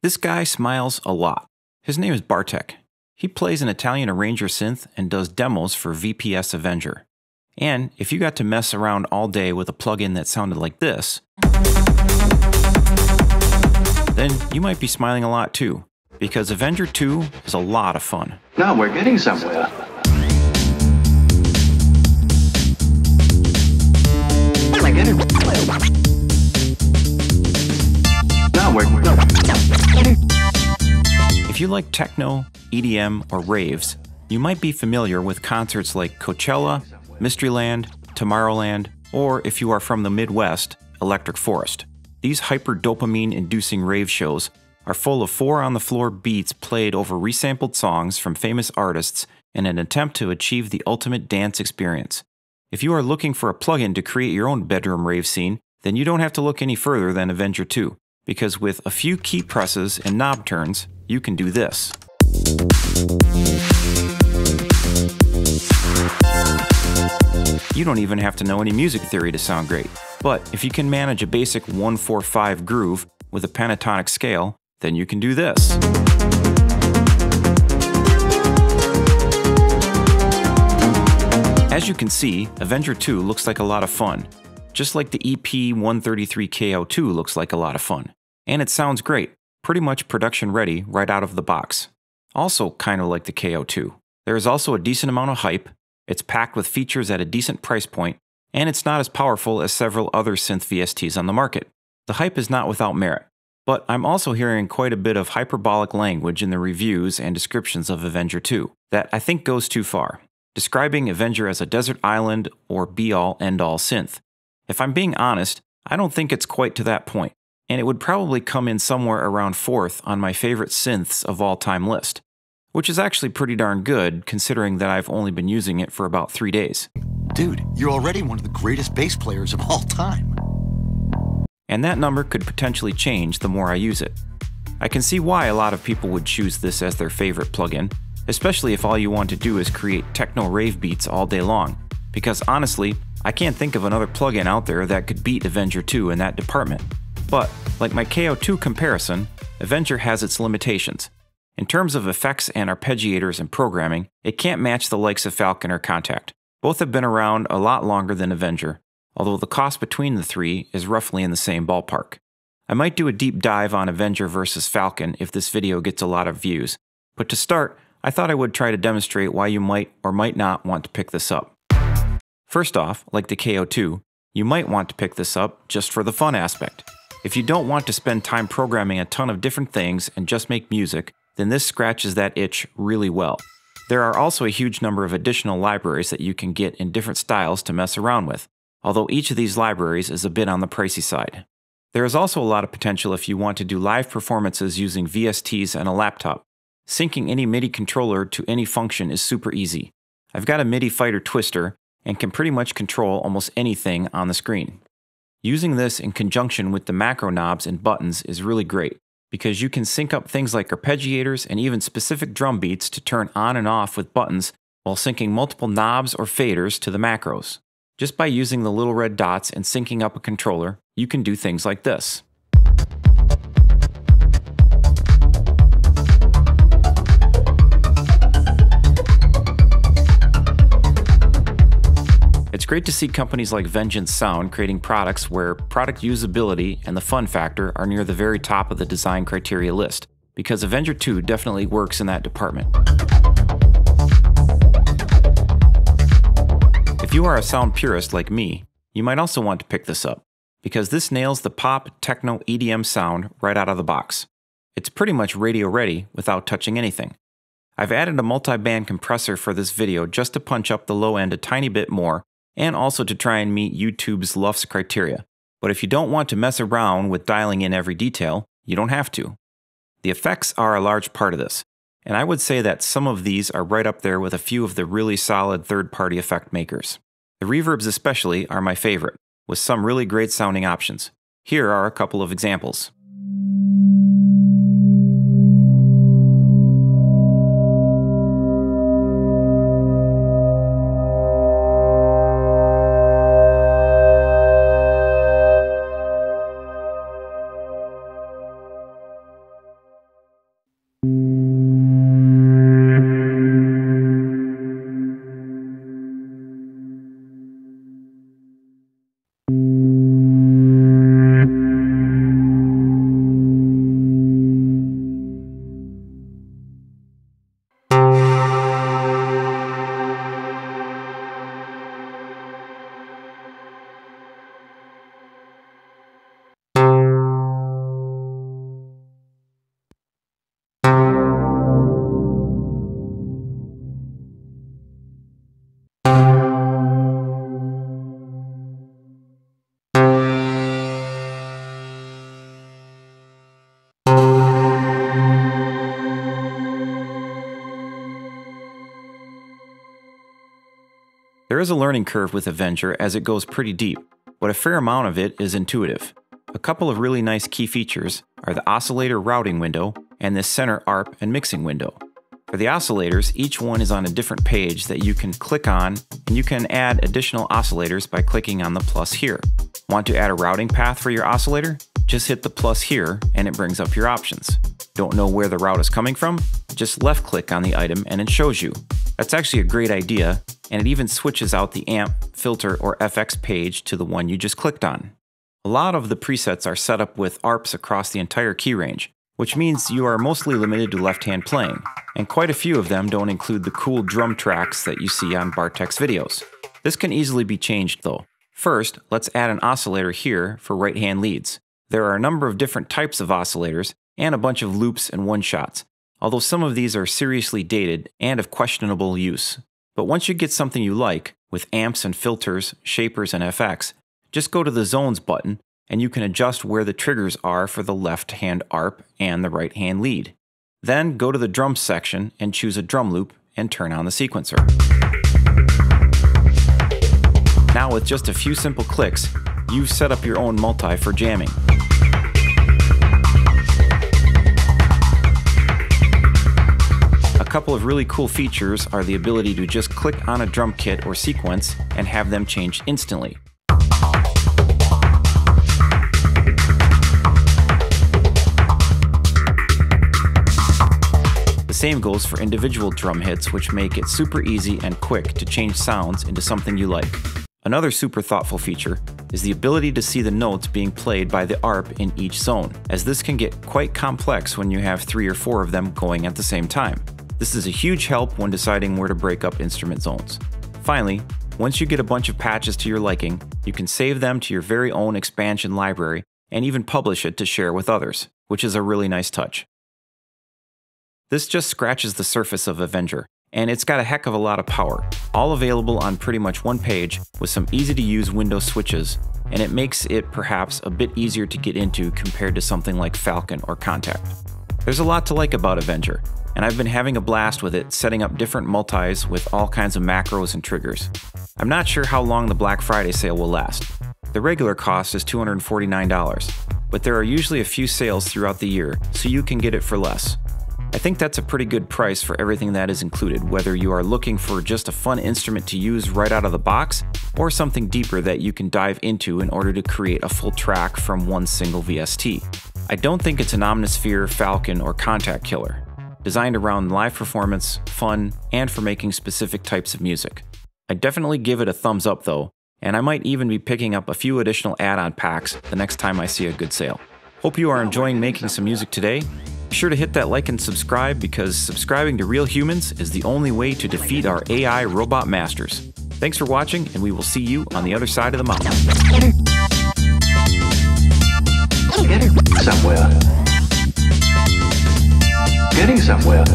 This guy smiles a lot. His name is Bartek. He plays an Italian Arranger synth and does demos for VPS Avenger. And if you got to mess around all day with a plugin that sounded like this, then you might be smiling a lot too, because Avenger 2 is a lot of fun. Now we're getting somewhere. If you like techno, EDM, or raves, you might be familiar with concerts like Coachella, Mysteryland, Tomorrowland, or if you are from the Midwest, Electric Forest. These hyper-dopamine-inducing rave shows are full of four-on-the-floor beats played over resampled songs from famous artists in an attempt to achieve the ultimate dance experience. If you are looking for a plugin to create your own bedroom rave scene, then you don't have to look any further than Avenger 2, because with a few key presses and knob turns, you can do this. You don't even have to know any music theory to sound great, but if you can manage a basic 1-4-5 groove with a pentatonic scale, then you can do this. As you can see, Avenger 2 looks like a lot of fun, just like the EP133KO2 looks like a lot of fun. And it sounds great, pretty much production ready right out of the box. Also kind of like the KO2. There is also a decent amount of hype, it's packed with features at a decent price point, and it's not as powerful as several other synth VSTs on the market. The hype is not without merit, but I'm also hearing quite a bit of hyperbolic language in the reviews and descriptions of Avenger 2 that I think goes too far, describing Avenger as a desert island or be-all end-all synth. If I'm being honest, I don't think it's quite to that point, and it would probably come in somewhere around 4th on my favorite synths of all time list, which is actually pretty darn good considering that I've only been using it for about 3 days. Dude, you're already one of the greatest bass players of all time. And that number could potentially change the more I use it. I can see why a lot of people would choose this as their favorite plugin, especially if all you want to do is create techno rave beats all day long, because honestly, I can't think of another plugin out there that could beat Avenger 2 in that department. But, like my KO2 comparison, Avenger has its limitations. In terms of effects and arpeggiators and programming, it can't match the likes of Falcon or Contact. Both have been around a lot longer than Avenger, although the cost between the three is roughly in the same ballpark. I might do a deep dive on Avenger versus Falcon if this video gets a lot of views, but to start, I thought I would try to demonstrate why you might or might not want to pick this up. First off, like the KO2, you might want to pick this up just for the fun aspect. If you don't want to spend time programming a ton of different things and just make music, then this scratches that itch really well. There are also a huge number of additional libraries that you can get in different styles to mess around with, although each of these libraries is a bit on the pricey side. There is also a lot of potential if you want to do live performances using VSTs and a laptop. Syncing any MIDI controller to any function is super easy. I've got a MIDI fighter twister and can pretty much control almost anything on the screen. Using this in conjunction with the macro knobs and buttons is really great, because you can sync up things like arpeggiators and even specific drum beats to turn on and off with buttons while syncing multiple knobs or faders to the macros. Just by using the little red dots and syncing up a controller, you can do things like this. It's great to see companies like Vengeance Sound creating products where product usability and the fun factor are near the very top of the design criteria list, because Avenger 2 definitely works in that department. If you are a sound purist like me, you might also want to pick this up, because this nails the pop, techno, EDM sound right out of the box. It's pretty much radio ready without touching anything. I've added a multi-band compressor for this video just to punch up the low end a tiny bit more, and also to try and meet YouTube's LUFS criteria. But if you don't want to mess around with dialing in every detail, you don't have to. The effects are a large part of this, and I would say that some of these are right up there with a few of the really solid third-party effect makers. The reverbs especially are my favorite, with some really great sounding options. Here are a couple of examples. There is a learning curve with Avenger as it goes pretty deep, but a fair amount of it is intuitive. A couple of really nice key features are the oscillator routing window and this center ARP and mixing window. For the oscillators, each one is on a different page that you can click on, and you can add additional oscillators by clicking on the plus here. Want to add a routing path for your oscillator? Just hit the plus here and it brings up your options. Don't know where the route is coming from? Just left click on the item and it shows you. That's actually a great idea, and it even switches out the amp, filter, or FX page to the one you just clicked on. A lot of the presets are set up with ARPs across the entire key range, which means you are mostly limited to left-hand playing, and quite a few of them don't include the cool drum tracks that you see on Bartek's videos. This can easily be changed though. First, let's add an oscillator here for right-hand leads. There are a number of different types of oscillators and a bunch of loops and one-shots, although some of these are seriously dated and of questionable use. But once you get something you like, with amps and filters, shapers, and FX, just go to the Zones button and you can adjust where the triggers are for the left-hand ARP and the right-hand lead. Then go to the drums section and choose a drum loop and turn on the sequencer. Now with just a few simple clicks, you've set up your own multi for jamming. A couple of really cool features are the ability to just click on a drum kit or sequence and have them change instantly. The same goes for individual drum hits, which make it super easy and quick to change sounds into something you like. Another super thoughtful feature is the ability to see the notes being played by the ARP in each zone, as this can get quite complex when you have 3 or 4 of them going at the same time. This is a huge help when deciding where to break up instrument zones. Finally, once you get a bunch of patches to your liking, you can save them to your very own expansion library and even publish it to share with others, which is a really nice touch. This just scratches the surface of Avenger, and it's got a heck of a lot of power, all available on pretty much one page with some easy to use window switches, and it makes it perhaps a bit easier to get into compared to something like Falcon or Contact. There's a lot to like about Avenger, and I've been having a blast with it, setting up different multis with all kinds of macros and triggers. I'm not sure how long the Black Friday sale will last. The regular cost is $249, but there are usually a few sales throughout the year, so you can get it for less. I think that's a pretty good price for everything that is included, whether you are looking for just a fun instrument to use right out of the box, or something deeper that you can dive into in order to create a full track from one single VST. I don't think it's an Omnisphere, Falcon, or Contact killer. Designed around live performance, fun, and for making specific types of music. I'd definitely give it a thumbs up though, and I might even be picking up a few additional add-on packs the next time I see a good sale. Hope you are enjoying making some music today. Be sure to hit that like and subscribe, because subscribing to Real Humans is the only way to defeat our AI robot masters. Thanks for watching, and we will see you on the other side of the mountain. Somewhere. Getting somewhere.